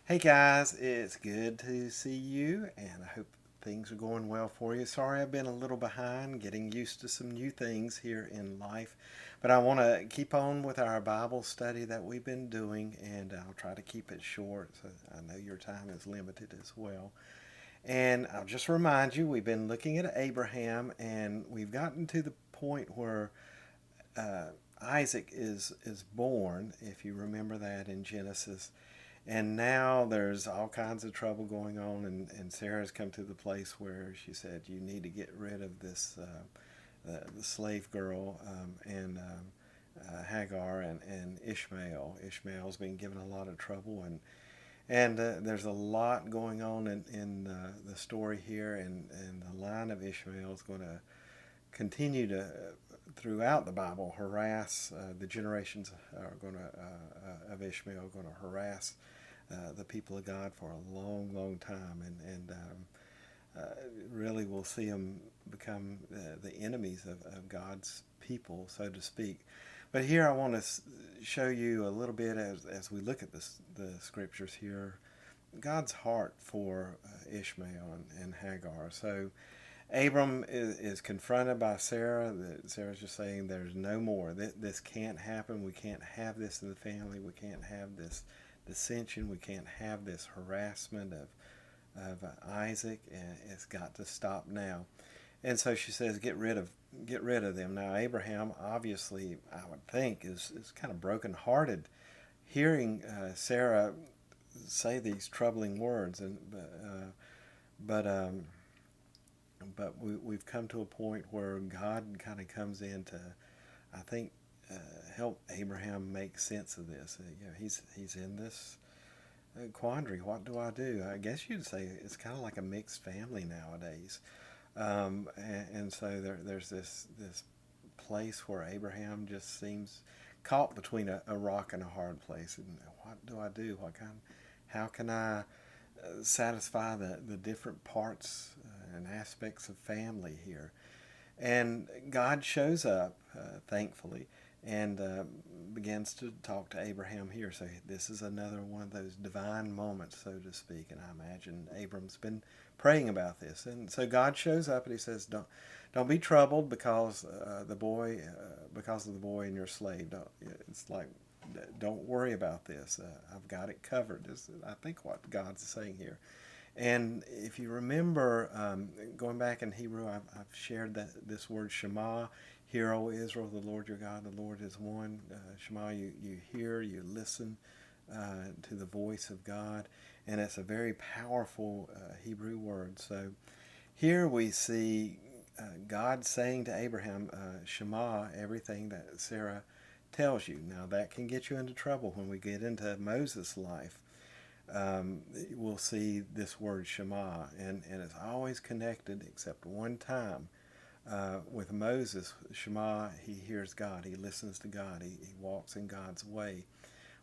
Hey guys, it's good to see you, and I hope things are going well for you. Sorry I've been a little behind getting used to some new things here in life, but I want to keep on with our Bible study that we've been doing, and I'll try to keep it short. So I know your time is limited as well. And I'll just remind you, we've been looking at Abraham, and we've gotten to the point where uh, Isaac is born, if you remember that in Genesis. And now there's all kinds of trouble going on, and Sarah's come to the place where she said, "You need to get rid of this the slave girl and Hagar and Ishmael. Ishmael's been given a lot of trouble, and there's a lot going on in the story here, and the line of Ishmael is going to continue to throughout the Bible harass the generations are going to of Ishmael are going to harass the people of God for a long, long time, and really we'll see them become the enemies of God's people, so to speak. But here I want to show you a little bit as we look at the scriptures here, God's heart for Ishmael and Hagar. So Abram is confronted by Sarah. Sarah's just saying, "There's no more. This can't happen. We can't have this in the family. We can't have this dissension. We can't have this harassment of Isaac. And it's got to stop now." And so she says, "Get rid of them." Now Abraham, obviously, I would think, is kind of brokenhearted, hearing Sarah say these troubling words, but we've come to a point where God kind of comes in to, I think, help Abraham make sense of this. He's in this quandary. What do I do? I guess you'd say it's kind of like a mixed family nowadays, and so there's this place where Abraham just seems caught between a rock and a hard place. And what do I do? How can I satisfy the different parts and aspects of family here? And God shows up, thankfully, and begins to talk to Abraham here. So this is another one of those divine moments, so to speak. And I imagine Abram's been praying about this. And so God shows up and he says, "Don't be troubled because of the boy and your slave. It's like, don't worry about this. I've got it covered." Is I think what God's saying here. And if you remember, going back in Hebrew, I've shared this word Shema. Hear, O Israel, the Lord your God, the Lord is one. Shema, you hear, you listen to the voice of God. And it's a very powerful Hebrew word. So here we see God saying to Abraham, Shema, everything that Sarah tells you. Now that can get you into trouble when we get into Moses' life. We'll see this word Shema, and it's always connected except one time. With Moses, Shema, he hears God, he listens to God, he walks in God's way.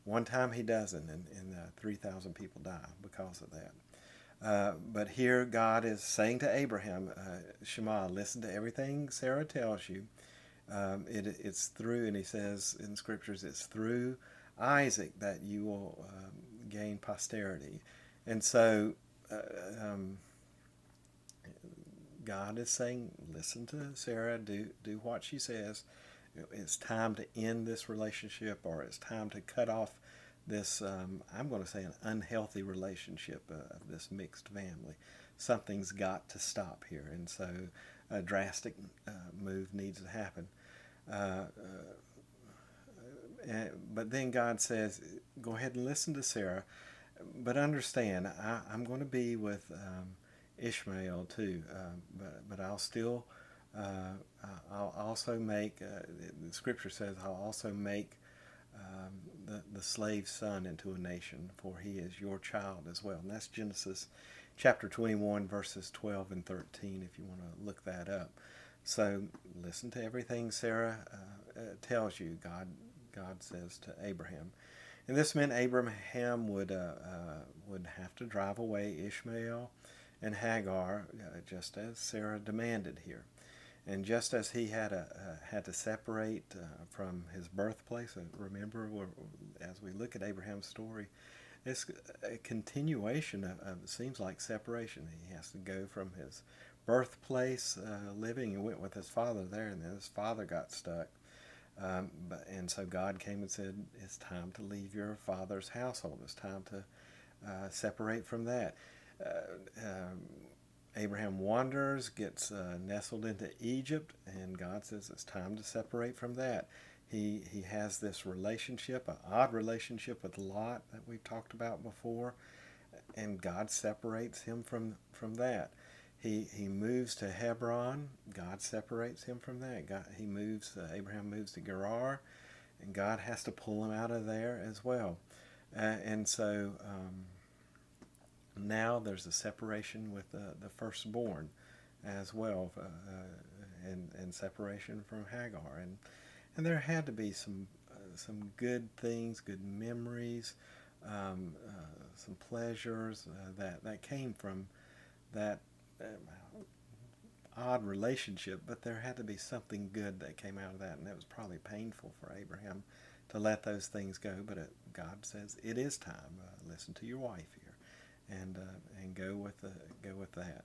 One time he doesn't, and 3,000 people die because of that. But here God is saying to Abraham, Shema, listen to everything Sarah tells you. It's through, and he says in scriptures, it's through Isaac that you will gain posterity. And so uh, um, God is saying, listen to Sarah, do what she says. It's time to end this relationship, or it's time to cut off this, I'm going to say, an unhealthy relationship of this mixed family. Something's got to stop here. And so a drastic move needs to happen. Uh, but then God says, go ahead and listen to Sarah, but understand, I'm going to be with Ishmael too, but I'll still, I'll also make, the scripture says, I'll also make the slave son into a nation, for he is your child as well. And that's Genesis chapter 21, verses 12 and 13, if you want to look that up. So listen to everything Sarah tells you, God says to Abraham. And this meant Abraham would have to drive away Ishmael and Hagar, just as Sarah demanded here. And just as he had to separate from his birthplace, remember, as we look at Abraham's story, it's a continuation of it seems like separation. He has to go from his birthplace, living, and went with his father there, and then his father got stuck. And so God came and said, "It's time to leave your father's household. It's time to separate from that." Uh, um, Abraham wanders, gets nestled into Egypt, and God says it's time to separate from that. He has this relationship, an odd relationship with Lot that we've talked about before, and God separates him from that. He moves to Hebron. God separates him from that. Abraham moves to Gerar, and God has to pull him out of there as well. And so now there's a separation with the firstborn as well, and separation from Hagar, and there had to be some good things, good memories, some pleasures that came from that odd relationship, but there had to be something good that came out of that, and it was probably painful for Abraham to let those things go. But God says it is time. Listen to your wife here, and go with that.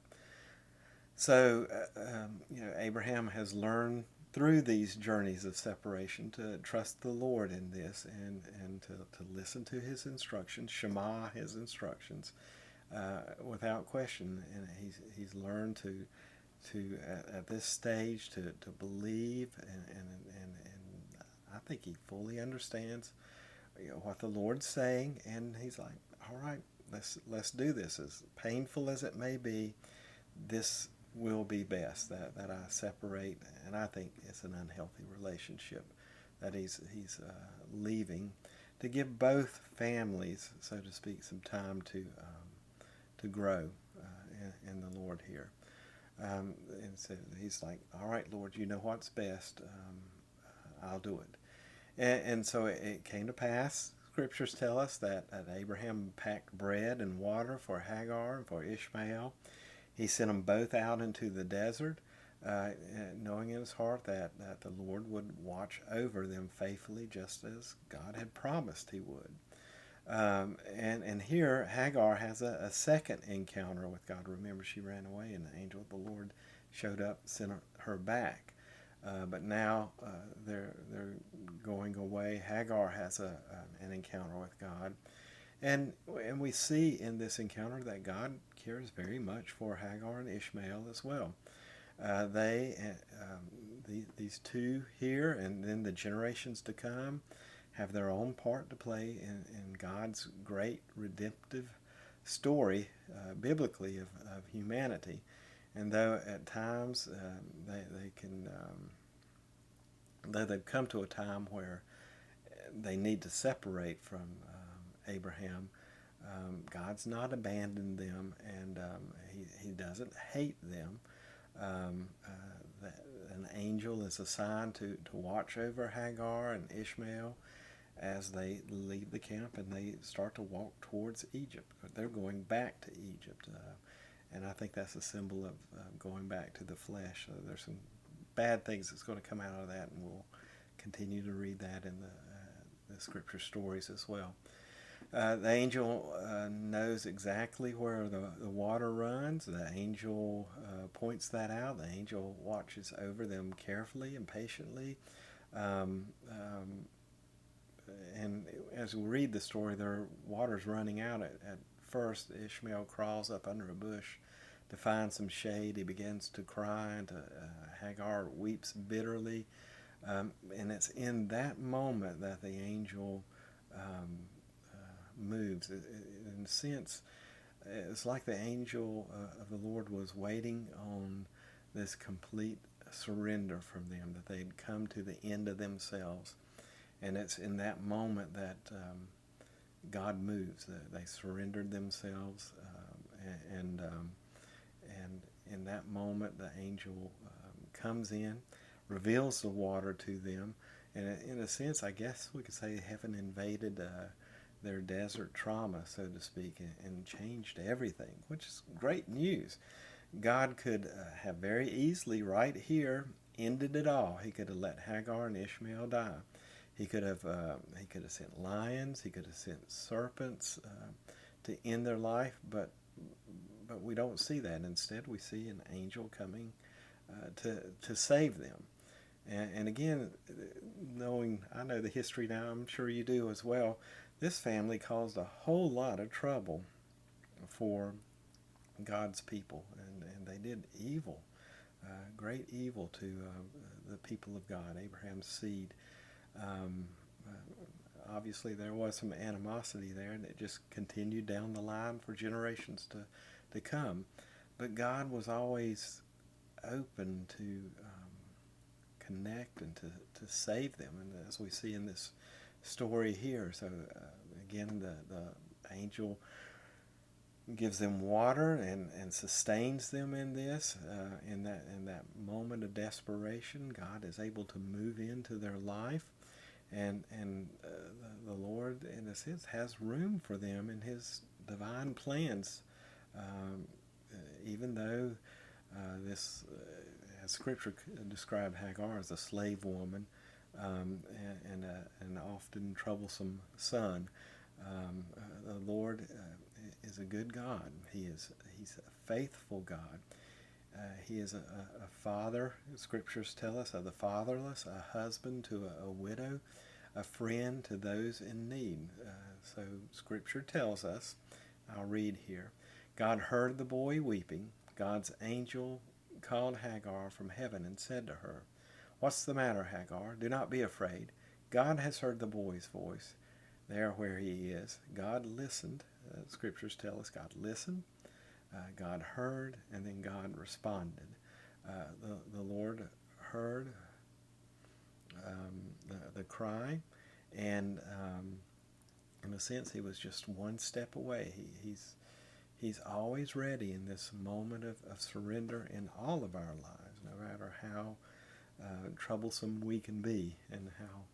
So Abraham has learned through these journeys of separation to trust the Lord in this, and to listen to His instructions, Shema His instructions, without question. And he's learned to at this stage to believe, and I think he fully understands what the Lord's saying, and he's like, all right, let's do this. As painful as it may be, this will be best, that I separate. And I think it's an unhealthy relationship that he's leaving to give both families, so to speak, some time to grow in the Lord here. And so he's like, all right, Lord, you know what's best. I'll do it. And so it came to pass. Scriptures tell us that Abraham packed bread and water for Hagar and for Ishmael. He sent them both out into the desert, knowing in his heart that the Lord would watch over them faithfully, just as God had promised he would. And here Hagar has a second encounter with God. Remember, she ran away, and the angel of the Lord showed up, sent her back. But now they're going away. Hagar has an encounter with God, and we see in this encounter that God cares very much for Hagar and Ishmael as well. These two here, and then the generations to come, have their own part to play in God's great redemptive story, biblically, of humanity. And though at times they can, though they've come to a time where they need to separate from Abraham, God's not abandoned them, and he doesn't hate them. An angel is assigned to watch over Hagar and Ishmael as they leave the camp and they start to walk towards Egypt. They're going back to Egypt. And I think that's a symbol of going back to the flesh. There's some bad things that's going to come out of that, and we'll continue to read that in the scripture stories as well. The angel knows exactly where the water runs. The angel points that out. The angel watches over them carefully and patiently. And as we read the story, their water's running out. At first, Ishmael crawls up under a bush to find some shade. He begins to cry, and Hagar weeps bitterly. And it's in that moment that the angel moves. In a sense, it's like the angel of the Lord was waiting on this complete surrender from them, that they'd come to the end of themselves. And it's in that moment that God moves. They surrendered themselves, and in that moment the angel comes in, reveals the water to them, and in a sense, I guess we could say heaven invaded their desert trauma, so to speak, and changed everything, which is great news. God could have very easily, right here, ended it all. He could have let Hagar and Ishmael die. He could have sent lions. He could have sent serpents to end their life, but we don't see that. Instead, we see an angel coming to save them. And again, I know the history now, I'm sure you do as well. This family caused a whole lot of trouble for God's people, and they did evil, great evil to the people of God, Abraham's seed. Um, Obviously, there was some animosity there, and it just continued down the line for generations to come. But God was always open to connect and to save them, and as we see in this story here. So again, the angel gives them water and sustains them in this in that moment of desperation. God is able to move into their life, and the Lord, in a sense, has room for them in His divine plans, even though this, as Scripture described Hagar as a slave woman and an often troublesome son. The Lord is a good God. He's a faithful God. He is a father, Scriptures tell us, of the fatherless, a husband to a widow, a friend to those in need. So Scripture tells us, I'll read here, God heard the boy weeping. God's angel called Hagar from heaven and said to her, "What's the matter, Hagar? Do not be afraid. God has heard the boy's voice there where he is." God listened. Scriptures tell us God listened, God heard, and then God responded. The Lord heard the cry, and in a sense, He was just one step away. He's always ready in this moment of surrender in all of our lives, no matter how troublesome we can be and how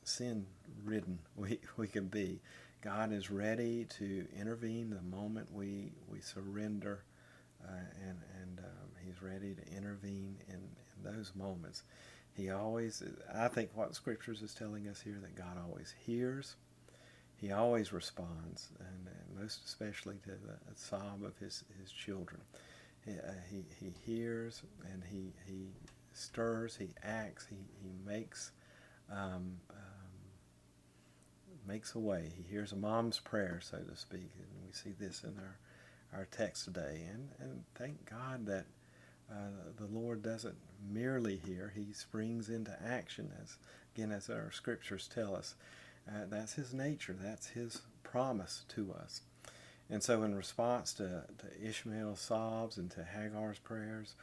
sin-ridden we can be. God is ready to intervene the moment we surrender, and He's ready to intervene in those moments. He always, I think what Scriptures is telling us here, that God always hears, He always responds, and most especially to the sob of His children. He hears, and He stirs, He acts, He makes makes a way. He hears a mom's prayer, so to speak, and we see this in our text today. And thank God that the Lord doesn't merely hear; He springs into action, as our Scriptures tell us. That's His nature. That's His promise to us. And so in response to Ishmael's sobs and to Hagar's prayers,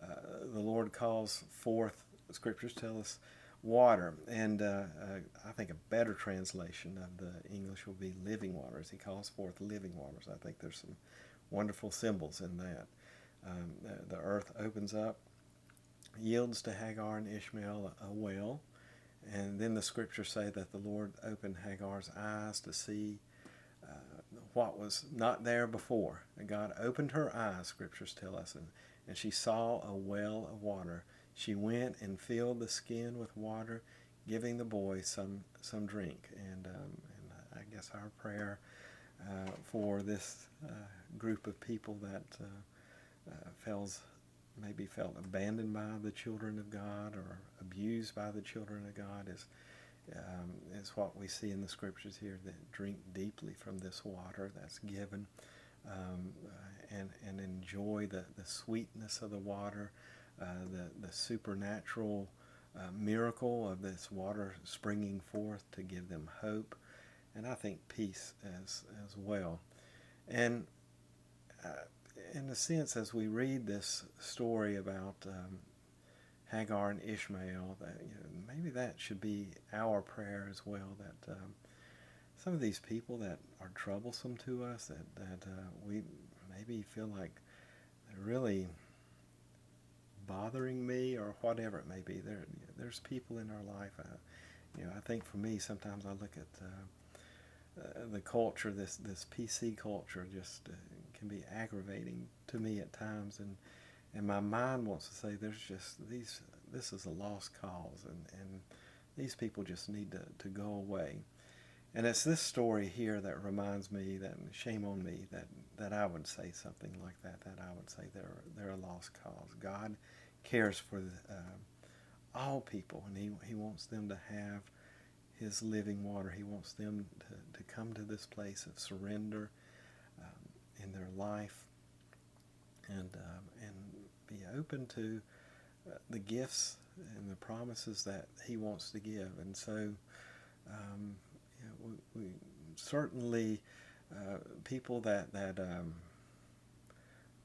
the Lord calls forth, Scriptures tell us, water. And I think a better translation of the English will be living waters. He calls forth living waters. I think there's some wonderful symbols in that. The earth opens up, yields to Hagar and Ishmael a well, and then the Scriptures say that the Lord opened Hagar's eyes to see what was not there before. And God opened her eyes, Scriptures tell us, and she saw a well of water. She went and filled the skin with water, giving the boy some drink. And I guess our prayer for this group of people that maybe felt abandoned by the children of God or abused by the children of God is what we see in the Scriptures here, that drink deeply from this water that's given, and enjoy the sweetness of the water, the supernatural miracle of this water springing forth to give them hope, and I think peace as well. And in a sense, as we read this story about Hagar and Ishmael, that maybe that should be our prayer as well, that some of these people that are troublesome to us, that we maybe feel like they're really bothering me or whatever it may be. There's people in our life. I think for me, sometimes I look at the culture, this PC culture, just can be aggravating to me at times, and my mind wants to say there's just this is a lost cause, and these people just need to go away. And it's this story here that reminds me that shame on me that I would say something like that. That I would say they're a lost cause. God cares for all people, and He wants them to have His living water. He wants them to come to this place of surrender in their life, and be open to the gifts and the promises that He wants to give. And so, we certainly people that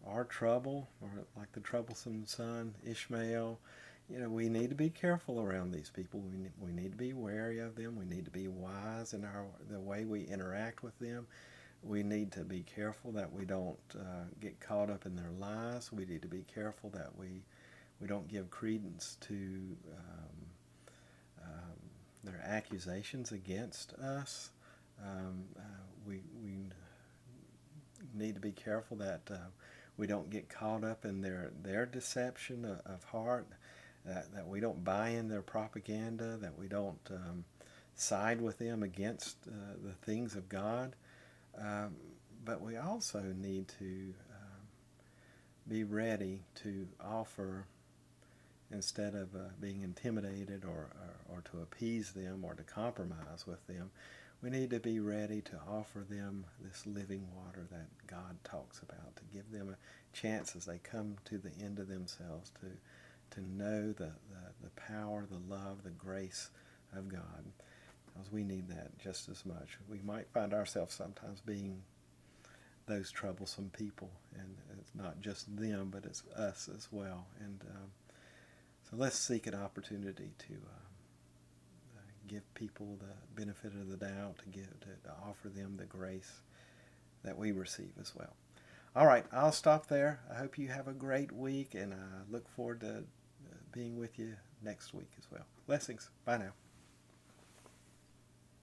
are trouble, or like the troublesome son Ishmael. We need to be careful around these people. We need to be wary of them. We need to be wise in the way we interact with them. We need to be careful that we don't get caught up in their lies. We need to be careful that we don't give credence to their accusations against us. We need to be careful that we don't get caught up in their deception of heart, that we don't buy in their propaganda, that we don't side with them against the things of God. But we also need to be ready to offer, instead of being intimidated or to appease them or to compromise with them. We need to be ready to offer them this living water that God talks about, to give them a chance as they come to the end of themselves to know the power, the love, the grace of God. Because we need that just as much. We might find ourselves sometimes being those troublesome people, and it's not just them, but it's us as well. And so let's seek an opportunity to give people the benefit of the doubt, to offer them the grace that we receive as well. All right, I'll stop there. I hope you have a great week, and I look forward to being with you next week as well. Blessings. Bye now.